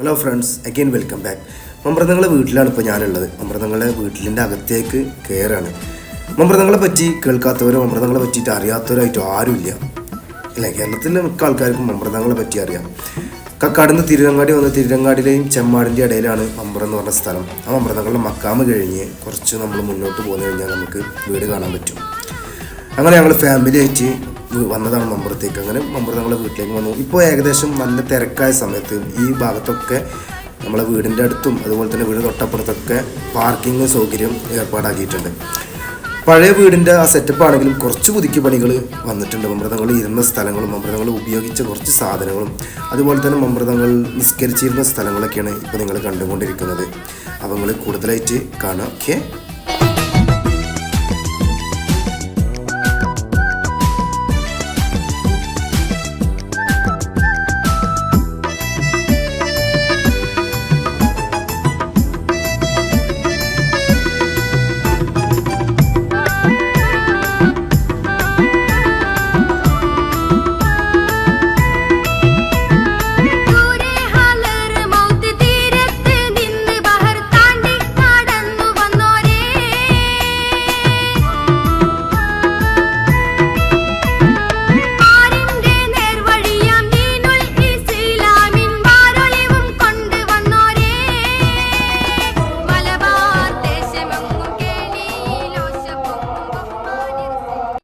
Hello friends, again welcome back. മമ്പ്രതങ്ങളുടെ വീട്ടിലാണ് ഇപ്പോൾ ഞാനുള്ളത്. മമ്പ്രതങ്ങളുടെ വീട്ടിൻ്റെ അകത്തേക്ക് കയറാണ്. മമ്പ്രതങ്ങളെ പറ്റി കേൾക്കാത്തവരോ മമ്പ്രതങ്ങളെ പറ്റിയിട്ട് അറിയാത്തവരായിട്ടോ ആരുമില്ല അല്ലേ? കേരളത്തിലെ മിക്ക ആൾക്കാർക്കും മമ്പ്രതങ്ങളെ പറ്റി അറിയാം. കക്കാടുന്ന് തിരുരങ്ങാടി വന്ന് തിരുരങ്ങാടിലെയും ചെമ്മാടിൻ്റെ ഇടയിലാണ് മമ്പ്രം എന്ന് പറഞ്ഞ സ്ഥലം. ആ മമ്പ്രതങ്ങളുടെ മക്കാമ് കഴിഞ്ഞ് കുറച്ച് നമ്മൾ മുന്നോട്ട് പോന്നു കഴിഞ്ഞാൽ നമുക്ക് വീട് കാണാൻ പറ്റും. അങ്ങനെ ഞങ്ങൾ ഫാമിലി ആയിട്ട് വന്നതാണ് മമ്പ്രത്തേക്ക്. അങ്ങനെ മമ്പ്രതങ്ങളുടെ വീട്ടിലേക്ക് വന്നു. ഇപ്പോൾ ഏകദേശം നല്ല തിരക്കായ സമയത്ത് ഈ ഭാഗത്തൊക്കെ നമ്മളെ വീടിൻ്റെ അടുത്തും അതുപോലെ തന്നെ വീട് തൊട്ടപ്പുറത്തൊക്കെ പാർക്കിംഗ് സൗകര്യം ഏർപ്പാടാക്കിയിട്ടുണ്ട്. പഴയ വീടിൻ്റെ ആ സെറ്റപ്പ് ആണെങ്കിലും കുറച്ച് പുതുക്കി പണികൾ വന്നിട്ടുണ്ട്. മമ്പ്രതങ്ങൾ ഇരുന്ന സ്ഥലങ്ങളും മമ്പ്രതങ്ങൾ ഉപയോഗിച്ച കുറച്ച് സാധനങ്ങളും അതുപോലെ തന്നെ മമ്പ്രതങ്ങൾ നിസ്കരിച്ചിരുന്ന സ്ഥലങ്ങളൊക്കെയാണ് ഇപ്പോൾ നിങ്ങൾ കണ്ടുകൊണ്ടിരിക്കുന്നത്. അപ്പോൾ നിങ്ങൾ കൂടുതലായിട്ട് കാണാം. ഓക്കെ.